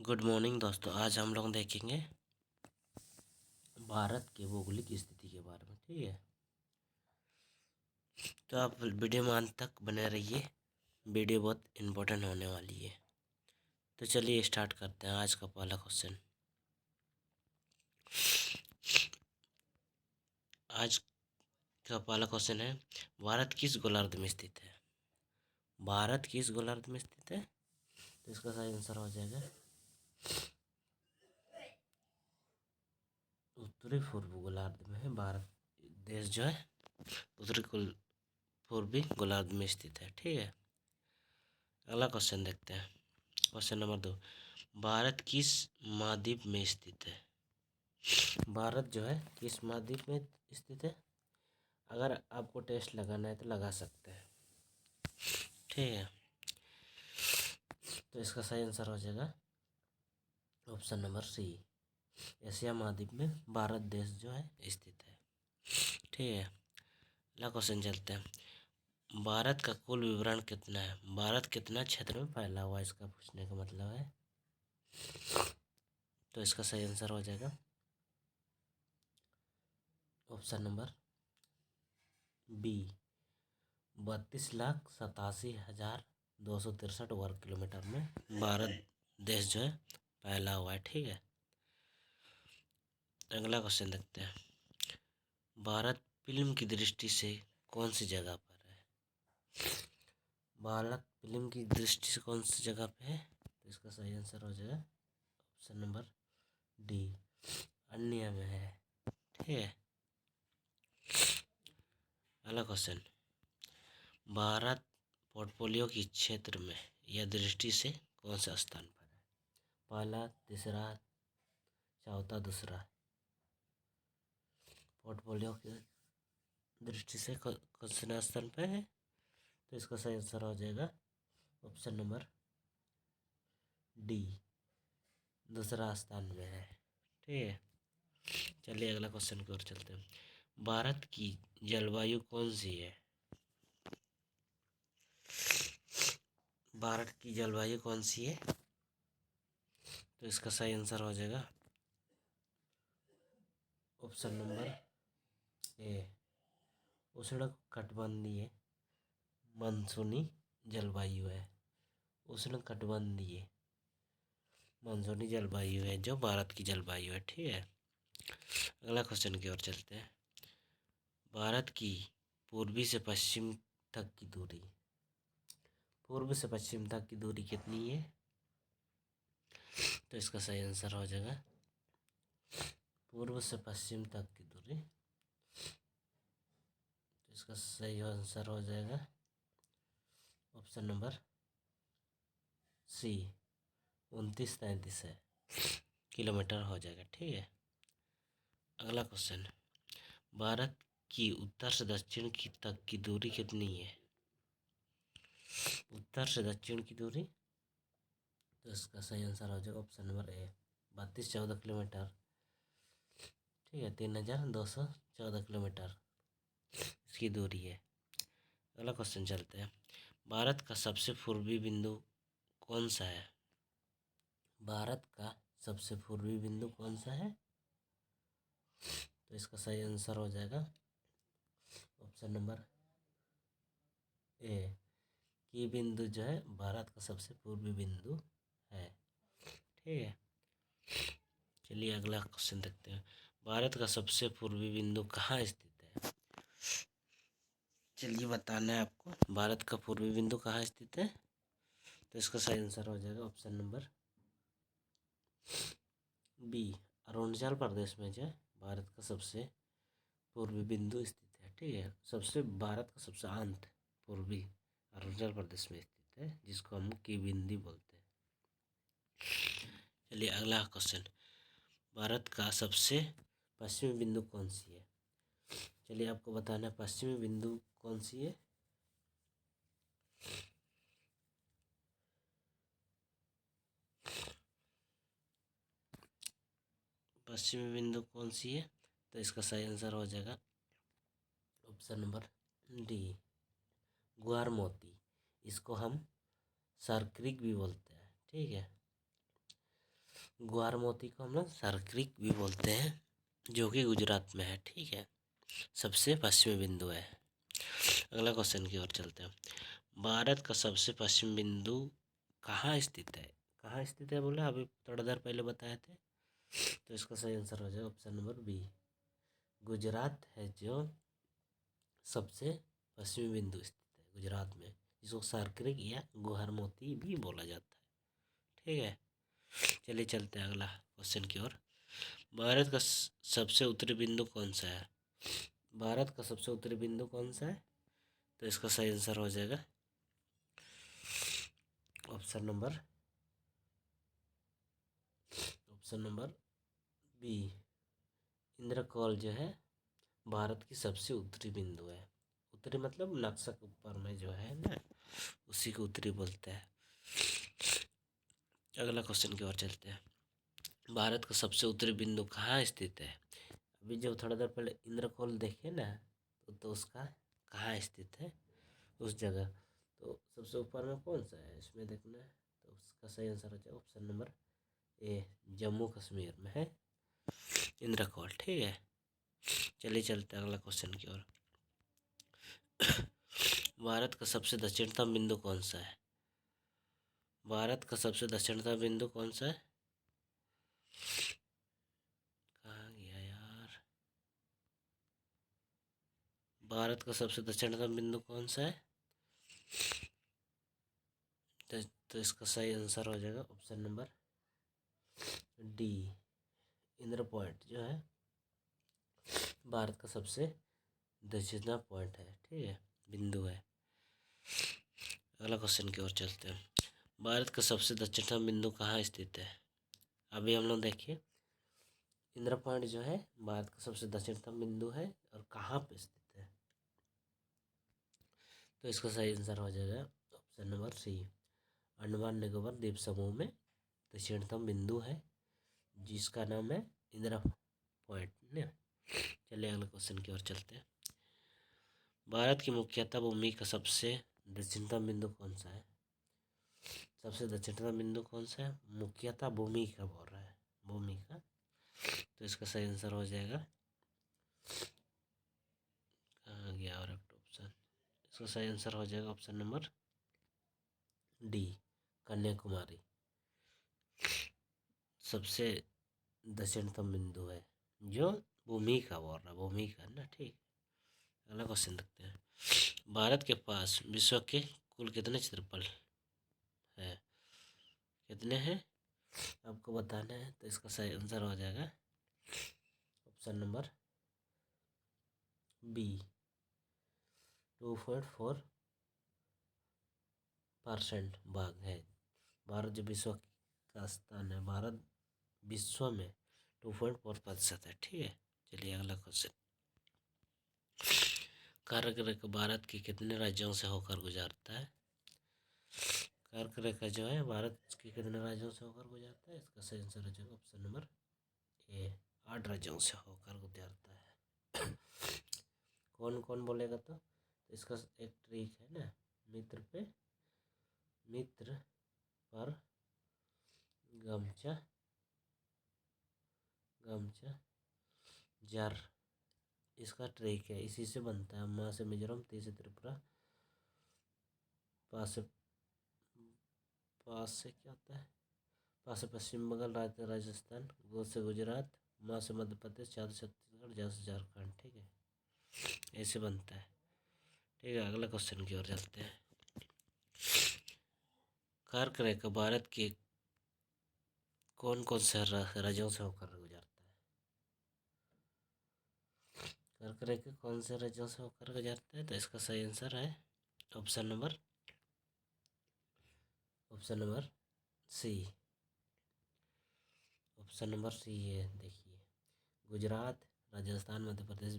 Good morning दोस्तों। आज हम लोग देखेंगे भारत के भौगोलिक स्थिति के बारे में। ठीक है, तो आप वीडियो में अंत तक बने रहिए, वीडियो बहुत इम्पोर्टेंट होने वाली है। तो चलिए स्टार्ट करते हैं आज का पहला क्वेश्चन। आज का पहला क्वेश्चन है, भारत किस गोलार्ध में स्थित है? भारत किस गोलार्ध में स्थित है? तो इसका सही आंसर हो जाएगा उत्तरी पूर्व गोलार्ध में है। भारत देश जो है उत्तरी पूर्वी गोलार्ध में स्थित है। ठीक है, अगला क्वेश्चन देखते हैं। क्वेश्चन नंबर 2, भारत किस महाद्वीप में स्थित है? भारत जो है किस महाद्वीप में स्थित है? अगर आपको टेस्ट लगाना है तो लगा सकते हैं। ठीक है, तो इसका सही आंसर हो जाएगा ऑप्शन नंबर सी, एशिया महाद्वीप में भारत देश जो है स्थित है। ठीक है, अगला क्वेश्चन चलते हैं। भारत का कुल विवरण कितना है? भारत कितना क्षेत्र में फैला हुआ है, इसका पूछने का मतलब है। तो इसका सही आंसर हो जाएगा ऑप्शन नंबर बी, 32,87,263 वर्ग किलोमीटर में भारत देश जो है फैला हुआ है। ठीक है, अगला क्वेश्चन देखते हैं। भारत फिल्म की दृष्टि से कौन सी जगह पर है? भारत फिल्म की दृष्टि से कौन सी जगह पे है? तो इसका सही आंसर हो जाएगा ऑप्शन नंबर डी, अन्य में है। ठीक है, अगला क्वेश्चन, भारत पोर्टफोलियो की क्षेत्र में या दृष्टि से कौन सा स्थान पर है? पहला, तीसरा, चौथा, दूसरा। पोर्टफोलियो की दृष्टि से कौन से स्थान पर है? तो इसका सही आंसर हो जाएगा ऑप्शन नंबर डी, दूसरा स्थान में है। ठीक है, चलिए अगला क्वेश्चन की ओर चलते हैं। भारत की जलवायु कौन सी है? भारत की जलवायु कौन सी है? तो इसका सही आंसर हो जाएगा ऑप्शन नंबर ए, उष्ण कटिबंधीय मानसूनी जलवायु है। उष्ण कटिबंधीय मानसूनी जलवायु है जो भारत की जलवायु है। ठीक है, अगला क्वेश्चन की ओर चलते हैं। भारत की पूर्वी से पश्चिम तक की दूरी, पूर्व से पश्चिम तक की दूरी कितनी है? तो इसका सही आंसर हो जाएगा पूर्व से पश्चिम तक की दूरी। तो इसका सही आंसर हो जाएगा ऑप्शन नंबर सी, 29-33 है किलोमीटर हो जाएगा। ठीक है, अगला क्वेश्चन, भारत की उत्तर से दक्षिण की तक की दूरी कितनी है? उत्तर से दक्षिण की दूरी, तो इसका सही आंसर हो जाएगा ऑप्शन नंबर ए, 3214 किलोमीटर। ठीक है, 3214 किलोमीटर इसकी दूरी है। अगला क्वेश्चन चलते हैं। भारत का सबसे पूर्वी बिंदु कौन सा है? भारत का सबसे पूर्वी बिंदु कौन सा है? तो इसका सही आंसर हो जाएगा ऑप्शन नंबर ए, की बिंदु जो है भारत का सबसे पूर्वी बिंदु है। ठीक है, चलिए अगला क्वेश्चन देखते हैं। भारत का सबसे पूर्वी बिंदु कहाँ स्थित है? चलिए बताना है आपको, भारत का पूर्वी बिंदु कहाँ स्थित है? तो इसका सही आंसर हो जाएगा option number B, Arunachal Pradesh में जो है भारत का सबसे पूर्वी बिंदु स्थित है। ठीक है, सबसे भारत का सबसे अंत पूर्वी अरुणाचल प्रदेश में स्थित है, जिसको हम कीबिंदी बोलते हैं। चलिए अगला क्वेश्चन, भारत का सबसे पश्चिमी बिंदु कौन सी है? चलिए आपको बताना है पश्चिमी बिंदु कौन सी है। पश्चिमी बिंदु कौन सी है? तो इसका सही आंसर हो जाएगा ऑप्शन नंबर डी, ग्वार मोती। इसको हम सर क्रीक भी बोलते हैं। ठीक है, ग्वार मोती को हम लोग सार्क्रिक भी बोलते हैं, जो कि गुजरात में है। ठीक है, सबसे पश्चिमी बिंदु है। अगला क्वेश्चन की ओर चलते हैं। भारत का सबसे पश्चिम बिंदु कहाँ स्थित है? कहाँ स्थित है बोला, अभी थोड़ा देर पहले बताए थे। तो इसका सही आंसर हो जाएगा ऑप्शन नंबर बी, गुजरात है जो सबसे पश्चिमी बिंदु स्थित है गुजरात में, जिसको सार्क्रिक या गुहार मोती भी बोला जाता है। ठीक है, चलिए चलते हैं अगला क्वेश्चन की ओर। भारत का सबसे उत्तरी बिंदु कौन सा है? भारत का सबसे उत्तरी बिंदु कौन सा है? तो इसका सही आंसर हो जाएगा ऑप्शन नंबर बी, इंद्रकोल जो है भारत की सबसे उत्तरी बिंदु है। उत्तरी मतलब नक्शा के ऊपर में जो है ना, उसी को उत्तरी बोलते हैं। अगला क्वेश्चन की ओर चलते हैं। भारत का सबसे उत्तरी बिंदु कहाँ स्थित है? अभी जो थोड़ा देर पहले इंद्रकोल देखे ना, तो उसका कहाँ स्थित है उस जगह। तो सबसे ऊपर में कौन सा है इसमें देखना है। तो उसका सही आंसर हो जाएगा option number A, Jammu Kashmir में है इंद्रकोल। ठीक है, चलिए चलते हैं अगला क्वेश्चन की ओर। भारत का सबसे दक्षिणतम बिंदु कौन सा है? भारत का सबसे दक्षिणतम बिंदु कौन सा है? कहाँ गया यार? भारत का सबसे दक्षिणतम बिंदु कौन सा है? तो इसका सही आंसर हो जाएगा option number D, Indra point जो है भारत का सबसे दक्षिणतम पॉइंट है। ठीक है, बिंदु है। अगला क्वेश्चन की ओर चलते हैं। भारत का सबसे दक्षिणतम बिंदु कहाँ स्थित है? अभी हम लोग देखिए, इंद्र पॉइंट जो है भारत का सबसे दक्षिणतम बिंदु है और कहाँ पे स्थित है। तो इसका सही आंसर हो जाएगा option number C, Andaman Nicobar द्वीप समूह में दक्षिणतम बिंदु है, जिसका नाम है इंदिरा पॉइंट ने। चलिए अगले क्वेश्चन की ओर चलते हैं। भारत की मुख्यतः भूमि का सबसे दक्षिणतम बिंदु कौन सा है? सबसे दक्षिणतम बिंदु कौन सा है? मुख्यतः भूमि का बोल रहा है, भूमि का। तो इसका सही आंसर हो जाएगा, कहाँ गया और ऑप्शन, इसका सही आंसर हो जाएगा ऑप्शन नंबर डी, कन्याकुमारी सबसे दक्षिणतम बिंदु है, जो भूमि का बोल रहा है, भूमि का ना। ठीक, अगला क्वेश्चन देखते हैं। भारत के पास विश्व के कुल कितने क्षेत्रफल है? कितने हैं आपको बताना है। तो इसका सही आंसर हो जाएगा ऑप्शन नंबर बी, 2.4% भाग है। भारत जो विश्व का स्थान है, भारत विश्व में 2.4% है। ठीक है, चलिए अगला क्वेश्चन। कर्क रेखा भारत के कितने राज्यों से होकर गुजरता है? कर्क रेखा जो है भारत के कितने राज्यों से होकर गुजरता है? इसका सही आंसर हो जाएगा ऑप्शन नंबर ए, 8 राज्यों से होकर गुजरता है। कौन कौन बोलेगा तो इसका एक ट्रिक है ना, मित्र पर गमछा जार, इसका ट्रिक है, इसी से बनता है। माँ से मिजोरम, ती से त्रिपुरा, पास से क्या होता है, पास से पश्चिम बंगाल, राजस्थान, गो से गुजरात, माँ से मध्य प्रदेश, चार से छत्तीसगढ़, जा से झारखंड। ठीक है, ऐसे बनता है। ठीक है, अगला क्वेश्चन की ओर चलते हैं। कर्क रेखा भारत के कौन कौन से राज्यों से होकर गुजरता है? कर्क रेखा कौन से राज्यों से होकर गुजरता है? तो इसका सही आंसर है option number C, option number C है। देखिए, गुजरात, राजस्थान, मध्य प्रदेश,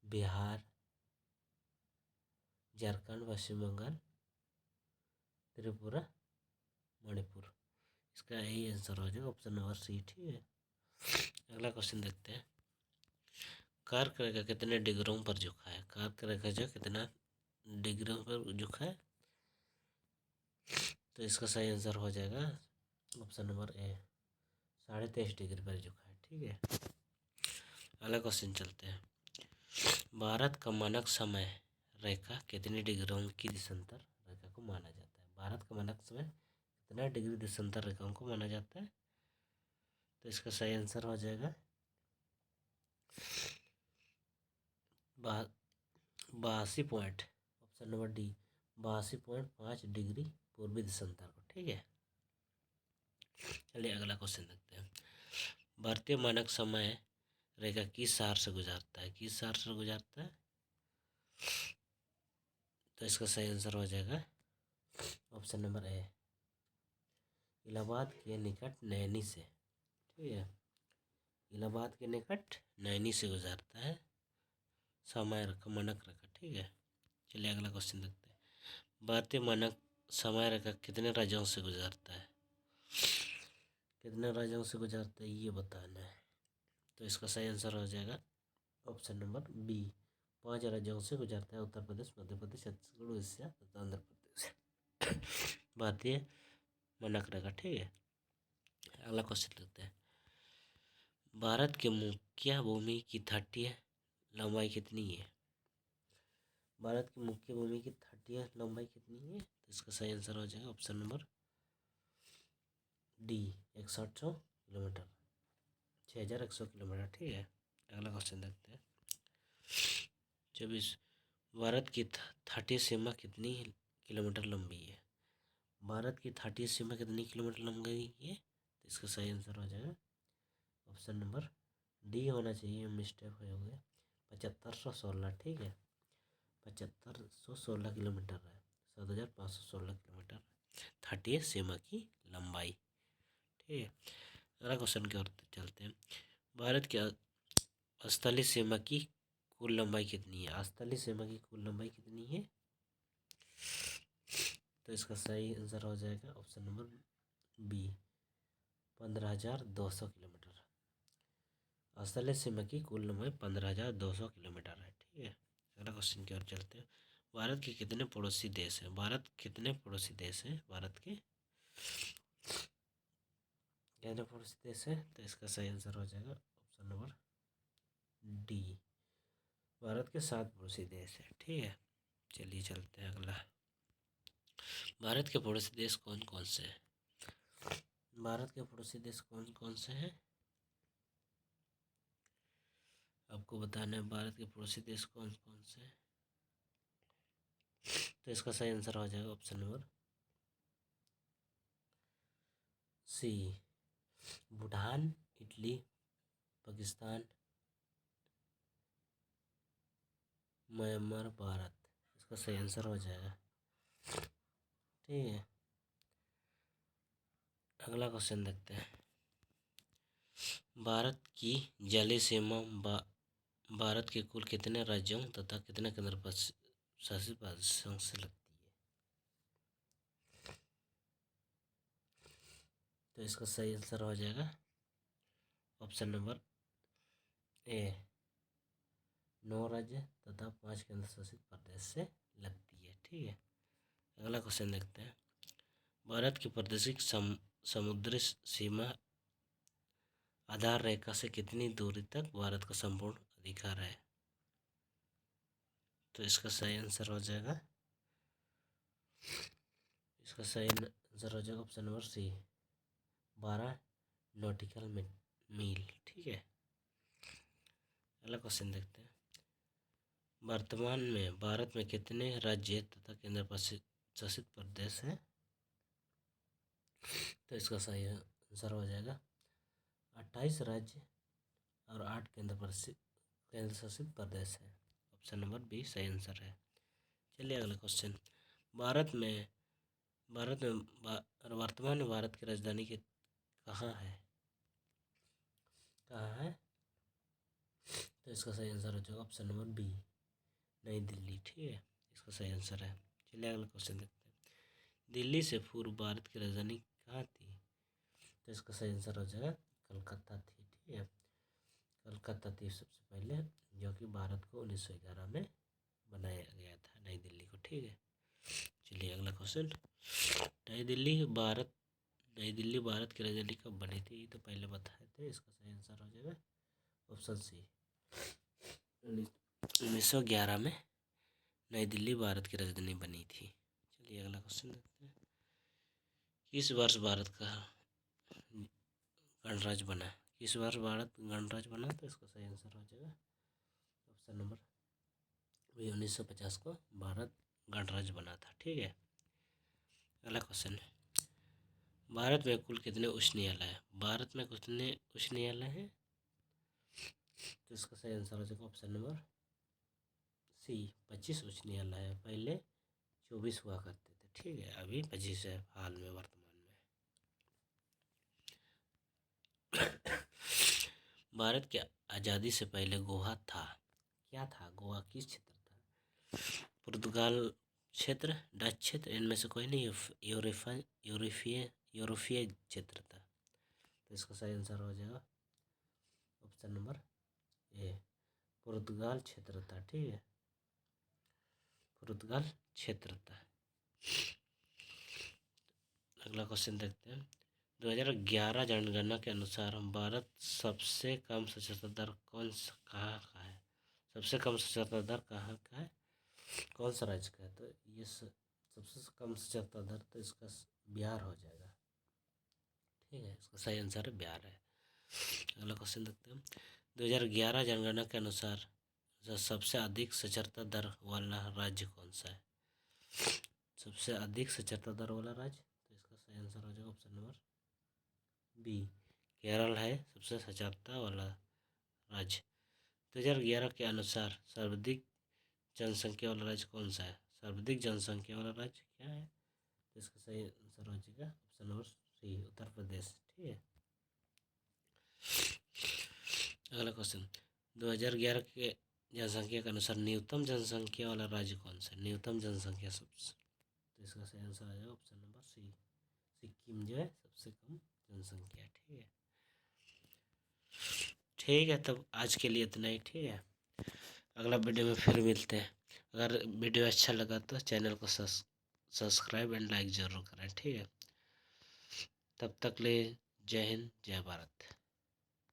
बिहार, झारखंड, पश्चिम बंगाल, त्रिपुरा, मणिपुर। इसका यही आंसर हो जाएगा ऑप्शन नंबर सी। ठीक है, अगला क्वेश्चन देखते हैं। कर्क रेखा कितने डिग्रियों पर झुका है? कर्क रेखा जो कितना डिग्रियों पर झुका है? तो इसका सही आंसर हो जाएगा ऑप्शन नंबर ए, 23.5 डिग्री पर झुका है। ठीक है, अगला क्वेश्चन चलते हैं। भारत का मानक समय रेखा कितनी डिग्रियों की देशांतर रेखा को माना जाता है? भारत का मानक समय कितना डिग्री देशांतर रेखाओं को माना जाता है? तो इसका सही आंसर हो जाएगा 82 point, option number D, 82.5 degree पूर्वी देशांतर को। ठीक है, चलिए अगला क्वेश्चन देखते हैं। भारतीय मानक समय रेखा किस शहर से गुजरता है? किस शहर से गुजरता है? तो इसका सही आंसर हो जाएगा ऑप्शन नंबर ए, इलाहाबाद के निकट नैनी से। ठीक है, इलाहाबाद के निकट नैनी से गुजरता है समय रेखा, मानक रेखा। ठीक है, चलिए अगला क्वेश्चन देखते हैं। भारतीय मानक समय रेखा कितने राज्यों से गुजरता है? कितने राज्यों से गुजरता है ये बताना है। तो इसका सही आंसर हो जाएगा ऑप्शन नंबर बी, 5 राज्यों से गुजरता है, उत्तर प्रदेश, मध्य प्रदेश, छत्तीसगढ़, उड़ीसा तथा आंध्र प्रदेश। भारतीय मानक रेखा। ठीक है, अगला क्वेश्चन देखते हैं। भारत के मुख्य भूमि की तटीय लंबाई कितनी है? भारत की मुख्य भूमि की तटीय लंबाई कितनी है? तो इसका सही आंसर हो जाएगा option number D, 6100 kilometre, 6100 kilometre. ठीक है, अगला क्वेश्चन देखते हैं। 24, भारत की तटीय सीमा कितनी किलोमीटर लंबी है? भारत की तटीय सीमा कितनी किलोमीटर लंबी है? तो इसका सही आंसर हो जाएगा ऑप्शन नंबर डी होना चाहिए, मिस्टेक हो गया, 7516। ठीक है, 7516 किलोमीटर है, 7516 किलोमीटर तटीय सीमा की लंबाई। ठीक है, अगला क्वेश्चन की ओर चलते हैं। भारत की स्थलीय सीमा की कुल लंबाई कितनी है? स्थलीय सीमा की कुल लंबाई कितनी है? तो इसका सही आंसर हो जाएगा ऑप्शन नंबर बी, 15,200 किलोमीटर। स्थलीय सीमा की कुल लंबाई 15,200 किलोमीटर है। ठीक है, अगला क्वेश्चन की ओर चलते हैं। भारत के कितने पड़ोसी देश हैं? भारत कितने पड़ोसी देश हैं? भारत के कितने पड़ोसी देश हैं? तो इसका सही आंसर हो जाएगा ऑप्शन नंबर डी, भारत के 7 पड़ोसी देश हैं। ठीक है, चलिए चलते हैं अगला। भारत के पड़ोसी देश कौन कौन से हैं? भारत के पड़ोसी देश कौन कौन से हैं? आपको बताना है भारत के पड़ोसी देश कौन कौन से हैं। तो इसका सही आंसर हो जाएगा option number C, Bhutan, Italy, Pakistan, Myanmar, Bharat. इसका सही आंसर हो जाएगा। ठीक है, अगला क्वेश्चन देखते हैं। भारत की जलीय सीमा भारत के कुल कितने राज्यों तथा कितने केंद्र शासित प्रदेशों से लगती है? तो इसका सही आंसर हो जाएगा ऑप्शन नंबर ए, 9 राज्य तथा 5 केंद्र शासित प्रदेश से लगती है। ठीक है, अगला क्वेश्चन देखते हैं। भारत की प्रादेशिक समुद्री सीमा आधार रेखा से कितनी दूरी तक भारत का संपूर्ण अधिकार है? तो इसका सही आंसर हो जाएगा ऑप्शन नंबर सी, 12 नॉटिकल मील। ठीक है, अगला क्वेश्चन देखते हैं। वर्तमान में भारत में कितने राज्य तथा केंद्र शासित प्रदेश हैं? तो इसका सही आंसर हो जाएगा 28 राज्य और 8 केंद्र शासित प्रदेश है। ऑप्शन नंबर बी सही आंसर है। चलिए अगला क्वेश्चन। वर्तमान में भारत की राजधानी कहाँ है? कहाँ है? तो इसका सही आंसर हो जाएगा ऑप्शन नंबर बी, नई दिल्ली। ठीक है, इसका सही आंसर है। चलिए अगला क्वेश्चन देखते हैं। दिल्ली से पूर्व भारत की राजधानी कहाँ थी? तो इसका सही आंसर हो जाएगा कलकत्ता थी। ठीक है, कलकत्ता थी सबसे पहले, जो कि भारत को 1911 में बनाया गया था नई दिल्ली को। ठीक है, चलिए अगला क्वेश्चन। नई दिल्ली भारत की राजधानी कब बनी थी? ये तो पहले बताए थे। इसका सही आंसर हो जाएगा ऑप्शन सी, 1911 में नई दिल्ली भारत की राजधानी बनी थी। चलिए अगला क्वेश्चन देखते हैं। किस वर्ष भारत का गणराज्य बना? किस वर्ष भारत गणराज्य बना? तो इसका सही आंसर हो जाएगा ऑप्शन नंबर 1950 को भारत गणराज्य बना था। ठीक है, अगला क्वेश्चन है, भारत में कुल कितने उच्च न्यायालय हैं? भारत में कितने उच्च न्यायालय हैं? तो इसका सही आंसर हो जाएगा ऑप्शन नंबर सी, 25 उच्च न्यायालय है। पहले 24 हुआ करते थे। ठीक है, अभी 25 है हाल में, वर्तमान में। भारत की आज़ादी से पहले गोवा था, क्या था? गोवा किस क्षेत्र था? पुर्तगाल क्षेत्र, डच क्षेत्र, इनमें से कोई नहीं, यूरोपीय क्षेत्र था। तो इसका सही आंसर हो जाएगा ऑप्शन नंबर ए, पुर्तगाल क्षेत्र था। ठीक है, पुर्तगाल क्षेत्र था। अगला क्वेश्चन देखते हैं। 2011 जनगणना के अनुसार भारत सबसे कम साक्षरता दर कहाँ का है? सबसे कम साक्षरता दर कहाँ का है? कौन सा राज्य का है? तो ये सबसे कम साक्षरता दर तो इसका बिहार हो जाएगा। ठीक है, इसका सही आंसर है बिहार है। अगला क्वेश्चन देखते हैं। 2011 जनगणना के अनुसार सबसे अधिक साक्षरता दर वाला राज्य कौन सा है? सबसे अधिक साक्षरता दर वाला राज्य, तो इसका सही आंसर हो जाएगा ऑप्शन नंबर बी, केरल है सबसे साक्षरता वाला राज्य। 2011 के अनुसार सर्वाधिक जनसंख्या वाला राज्य कौन सा है? सर्वाधिक जनसंख्या वाला राज्य क्या है? तो इसका सही आंसर हो जाएगा ऑप्शन नंबर सी, उत्तर प्रदेश। ठीक है, अगला क्वेश्चन, 2011 के जनसंख्या के अनुसार न्यूनतम जनसंख्या वाला राज्य कौन सा है? न्यूनतम जनसंख्या सबसे, तो इसका सही आंसर आ जाएगा ऑप्शन नंबर सी, सिक्किम जो है सबसे कम जनसंख्या। ठीक है, ठीक है, तब आज के लिए इतना ही। ठीक है, अगला वीडियो में फिर मिलते हैं। अगर वीडियो अच्छा लगा तो चैनल को सब्सक्राइब एंड लाइक ज़रूर करें। ठीक है, तब तक ले जय हिंद, जय भारत।